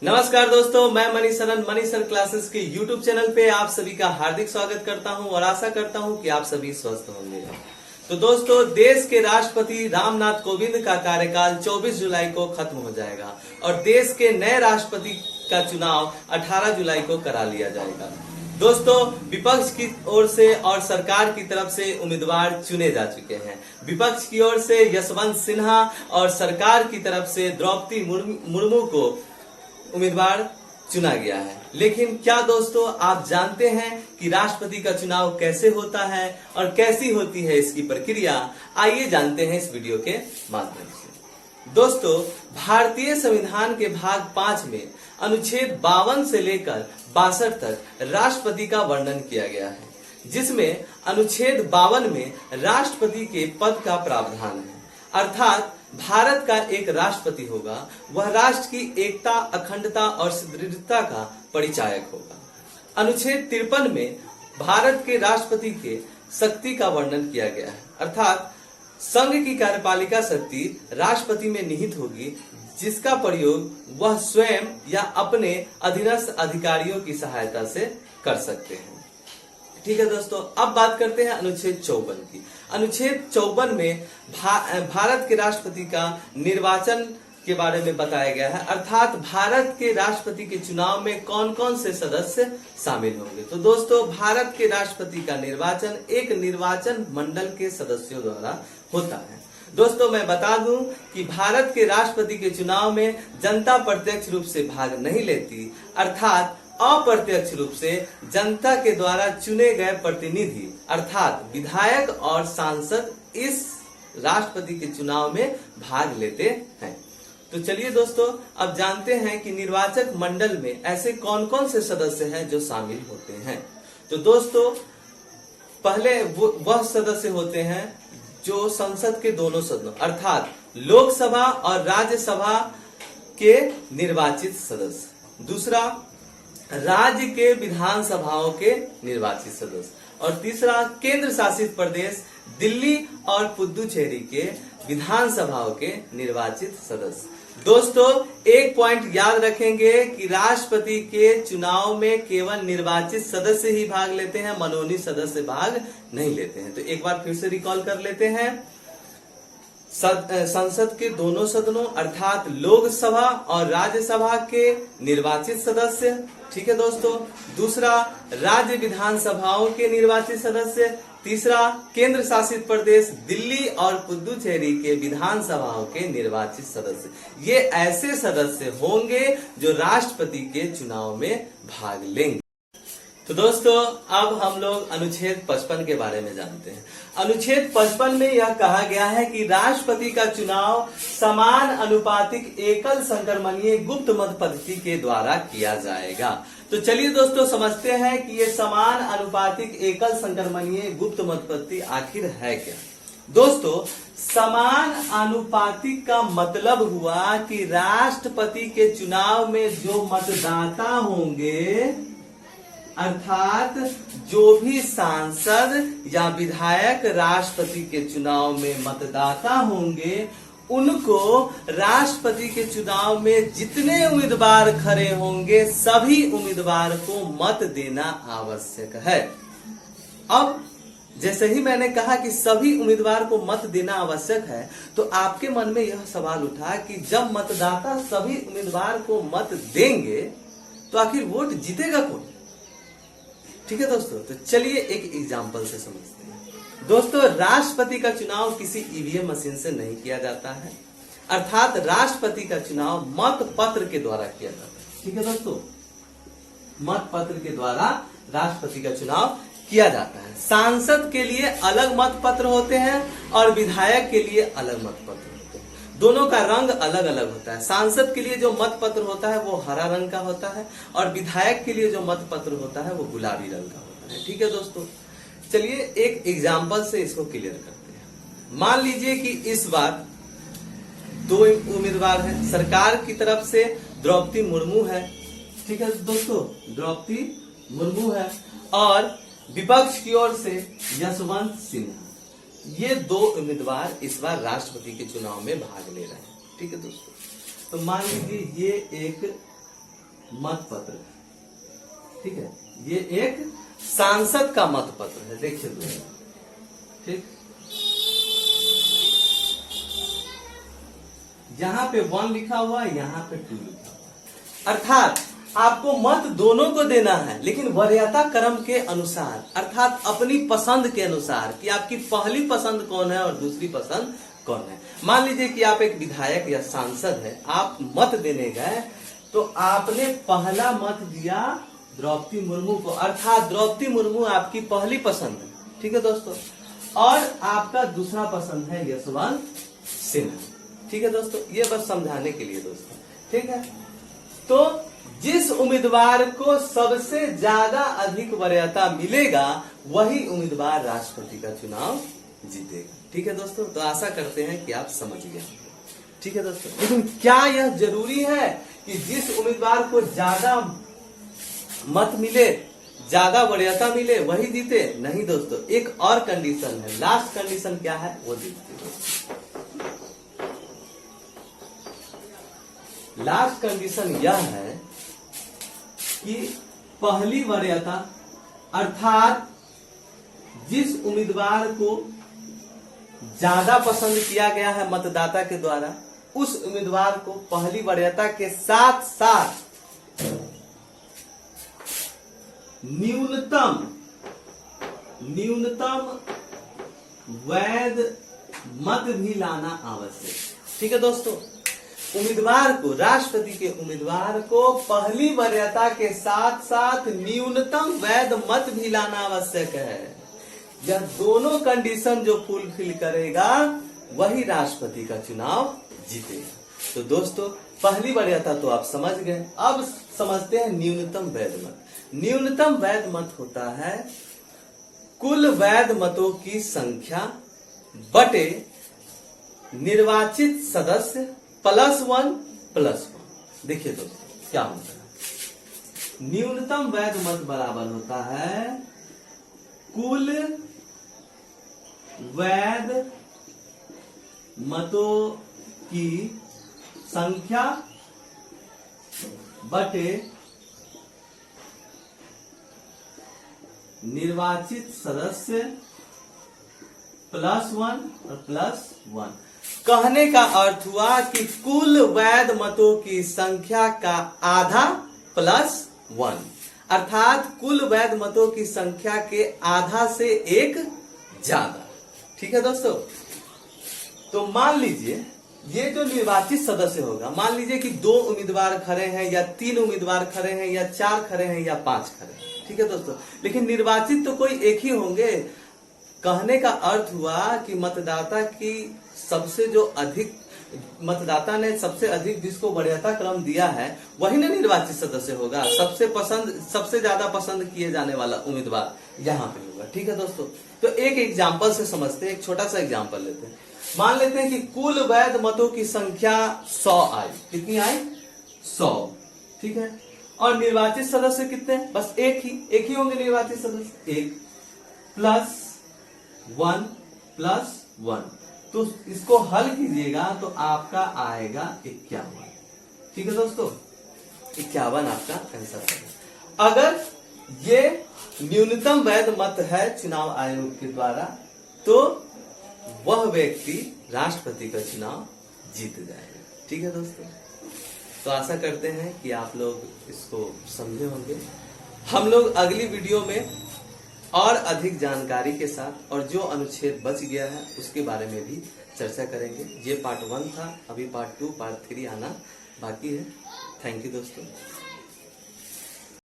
नमस्कार दोस्तों, मैं मनीष सनन मनीष सर क्लासेस के YouTube चैनल पे आप सभी का हार्दिक स्वागत करता हूं और आशा करता हूं कि आप सभी स्वस्थ होंगे। तो दोस्तों, देश के राष्ट्रपति रामनाथ कोविंद का कार्यकाल 24 जुलाई को खत्म हो जाएगा और देश के नए राष्ट्रपति का चुनाव 18 जुलाई को करा लिया जाएगा। दोस्तों, विपक्ष की ओर से और सरकार की तरफ से उम्मीदवार चुने जा चुके हैं। विपक्ष की ओर से यशवंत सिन्हा और सरकार की तरफ से द्रौपदी मुर्मू को उम्मीदवार चुना गया है। लेकिन क्या दोस्तों आप जानते हैं कि राष्ट्रपति का चुनाव कैसे होता है और कैसी होती है इसकी प्रक्रिया? आइए जानते हैं इस वीडियो के माध्यम से। दोस्तों, भारतीय संविधान के भाग 5 में अनुच्छेद 52 से लेकर 62 तक राष्ट्रपति का वर्णन किया गया है, जिसमें अनुच्छेद 52 में राष्ट्रपति के पद का प्रावधान है, अर्थात भारत का एक राष्ट्रपति होगा। वह राष्ट्र की एकता, अखंडता और सुदृढ़ता का परिचायक होगा। अनुच्छेद 53 में भारत के राष्ट्रपति के शक्ति का वर्णन किया गया है, अर्थात संघ की कार्यपालिका शक्ति राष्ट्रपति में निहित होगी, जिसका प्रयोग वह स्वयं या अपने अधीनस्थ अधिकारियों की सहायता से कर सकते हैं। ठीक है दोस्तों, अब बात करते हैं अनुच्छेद 54 की। अनुच्छेद 54 में भारत के राष्ट्रपति का निर्वाचन के बारे में बताया गया है, अर्थात भारत के राष्ट्रपति के चुनाव में कौन कौन से सदस्य शामिल होंगे। तो दोस्तों, भारत के राष्ट्रपति का निर्वाचन एक निर्वाचन मंडल के सदस्यों द्वारा होता है। दोस्तों, मैं बता दूं कि भारत के राष्ट्रपति के चुनाव में जनता प्रत्यक्ष रूप से भाग नहीं लेती, अर्थात अप्रत्यक्ष रूप से जनता के द्वारा चुने गए प्रतिनिधि अर्थात विधायक और सांसद इस राष्ट्रपति के चुनाव में भाग लेते हैं। तो चलिए दोस्तों, अब जानते हैं कि निर्वाचक मंडल में ऐसे कौन कौन से सदस्य हैं जो शामिल होते हैं। तो दोस्तों, पहले वह सदस्य होते हैं जो संसद के दोनों सदनों अर्थात लोकसभा और राज्यसभा के निर्वाचित सदस्य, दूसरा राज्य के विधानसभाओं के निर्वाचित सदस्य और तीसरा केंद्र शासित प्रदेश दिल्ली और पुदुचेरी के विधानसभाओं के निर्वाचित सदस्य। दोस्तों, एक पॉइंट याद रखेंगे कि राष्ट्रपति के चुनाव में केवल निर्वाचित सदस्य ही भाग लेते हैं, मनोनीत सदस्य भाग नहीं लेते हैं। तो एक बार फिर से रिकॉल कर लेते हैं। संसद के दोनों सदनों अर्थात लोकसभा और राज्यसभा के निर्वाचित सदस्य, ठीक है दोस्तों। दूसरा, राज्य विधानसभाओं के निर्वाचित सदस्य। तीसरा, केंद्र शासित प्रदेश दिल्ली और पुदुचेरी के विधानसभाओं के निर्वाचित सदस्य। ये ऐसे सदस्य होंगे जो राष्ट्रपति के चुनाव में भाग लेंगे। तो दोस्तों, अब हम लोग अनुच्छेद 55 के बारे में जानते हैं। अनुच्छेद 55 में यह कहा गया है कि राष्ट्रपति का चुनाव समान अनुपातिक एकल संक्रमणीय गुप्त मत पद्धति के द्वारा किया जाएगा। तो चलिए दोस्तों, समझते हैं कि ये समान अनुपातिक एकल संक्रमणीय गुप्त मत पद्धति आखिर है क्या। दोस्तों, समान अनुपातिक का मतलब हुआ कि राष्ट्रपति के चुनाव में जो मतदाता होंगे अर्थात जो भी सांसद या विधायक राष्ट्रपति के चुनाव में मतदाता होंगे, उनको राष्ट्रपति के चुनाव में जितने उम्मीदवार खड़े होंगे सभी उम्मीदवार को मत देना आवश्यक है। अब जैसे ही मैंने कहा कि सभी उम्मीदवार को मत देना आवश्यक है, तो आपके मन में यह सवाल उठा कि जब मतदाता सभी उम्मीदवार को मत देंगे तो आखिर वोट जीतेगा कौन? ठीक है दोस्तों, तो चलिए एक एग्जांपल से समझते हैं। दोस्तों, राष्ट्रपति का चुनाव किसी ईवीएम मशीन से नहीं किया जाता है, अर्थात राष्ट्रपति का चुनाव मत पत्र के द्वारा किया जाता है। ठीक है दोस्तों, मत पत्र के द्वारा राष्ट्रपति का चुनाव किया जाता है। सांसद के लिए अलग मत पत्र होते हैं और विधायक के लिए अलग मत पत्र। दोनों का रंग अलग अलग होता है। सांसद के लिए जो मत पत्र होता है वो हरा रंग का होता है और विधायक के लिए जो मत पत्र होता है वो गुलाबी रंग का होता है। ठीक है दोस्तों, चलिए एक एग्जांपल से इसको क्लियर करते हैं। मान लीजिए कि इस बार दो उम्मीदवार हैं। सरकार की तरफ से द्रौपदी मुर्मू है, ठीक है दोस्तों, द्रौपदी मुर्मू है, और विपक्ष की ओर से यशवंत सिन्हा। ये दो उम्मीदवार इस बार राष्ट्रपति के चुनाव में भाग ले रहे हैं। ठीक है दोस्तों, तो मान लीजिए ये एक मत पत्र, ठीक है, ये एक सांसद का मत पत्र है। देखिए दोस्तों, ठीक, यहाँ पे 1 लिखा हुआ है, यहाँ पे 2 लिखा हुआ है। अर्थात आपको मत दोनों को देना है, लेकिन वरीयता क्रम के अनुसार, अर्थात अपनी पसंद के अनुसार कि आपकी पहली पसंद कौन है और दूसरी पसंद कौन है। मान लीजिए कि आप एक विधायक या सांसद है, आप मत देने गए तो आपने पहला मत दिया द्रौपदी मुर्मू को, अर्थात द्रौपदी मुर्मू आपकी पहली पसंद है, ठीक है दोस्तों, और आपका दूसरा पसंद है यशवंत सिन्हा, ठीक है दोस्तों। ये बस समझाने के लिए दोस्तों, ठीक है। तो जिस उम्मीदवार को सबसे ज्यादा अधिक वरीयता मिलेगा वही उम्मीदवार राष्ट्रपति का चुनाव जीतेगा, ठीक है दोस्तों। तो आशा करते हैं कि आप समझ गए, ठीक है दोस्तों। लेकिन क्या यह जरूरी है कि जिस उम्मीदवार को ज्यादा मत मिले, ज्यादा वरीयता मिले वही जीते? नहीं दोस्तों, एक और कंडीशन है। लास्ट कंडीशन क्या है वो देखते दोस्तों। लास्ट कंडीशन यह है कि पहली वरीयता, अर्थात जिस उम्मीदवार को ज्यादा पसंद किया गया है मतदाता के द्वारा, उस उम्मीदवार को पहली वरीयता के साथ साथ न्यूनतम वैध मत भी लाना आवश्यक, ठीक है दोस्तों। उम्मीदवार को, राष्ट्रपति के उम्मीदवार को पहली वरीयता के साथ साथ न्यूनतम वैध मत भी लाना आवश्यक है। यह दोनों कंडीशन जो फुलफिल करेगा वही राष्ट्रपति का चुनाव जीतेगा। तो दोस्तों, पहली वरीयता तो आप समझ गए, अब समझते हैं न्यूनतम वैध मत। न्यूनतम वैध मत होता है कुल वैध मतों की संख्या बटे निर्वाचित सदस्य +1 देखिए दोस्तों क्या होता है। न्यूनतम वैध मत बराबर होता है कुल वैध मतों की संख्या बटे निर्वाचित सदस्य +1 और +1। कहने का अर्थ हुआ कि कुल वैध मतों की संख्या का आधा +1, अर्थात कुल वैध मतों की संख्या के आधा से एक ज्यादा, ठीक है दोस्तों। तो मान लीजिए ये जो निर्वाचित सदस्य होगा, मान लीजिए कि 2 उम्मीदवार खड़े हैं या 3 उम्मीदवार खड़े हैं या 4 खड़े हैं या 5 खड़े हैं, ठीक है दोस्तों, लेकिन निर्वाचित तो कोई एक ही होंगे। कहने का अर्थ हुआ कि मतदाता की सबसे जो अधिक, मतदाता ने सबसे अधिक जिसको वरीयता क्रम दिया है वही ना निर्वाचित सदस्य होगा। सबसे ज्यादा पसंद किए जाने वाला उम्मीदवार यहाँ पे होगा, ठीक है दोस्तों। तो एक एग्जाम्पल से समझते हैं, एक छोटा सा एग्जाम्पल लेते हैं। मान लेते हैं कि कुल वैध मतों की संख्या 100 आई। कितनी आई? 100, ठीक है। और निर्वाचित सदस्य कितने? बस एक ही होंगे निर्वाचित सदस्य, 1 +1 तो इसको हल कीजिएगा तो आपका आएगा 51, ठीक है दोस्तों। 51 आपका आंसर है। अगर ये न्यूनतम वैध मत है चुनाव आयोग के द्वारा तो वह व्यक्ति राष्ट्रपति का चुनाव जीत जाएगा, ठीक है दोस्तों। तो आशा करते हैं कि आप लोग इसको समझे होंगे। हम लोग अगली वीडियो में और अधिक जानकारी के साथ और जो अनुच्छेद बच गया है उसके बारे में भी चर्चा करेंगे। ये पार्ट 1 था, अभी पार्ट 2 पार्ट 3 आना बाकी है। थैंक यू दोस्तों।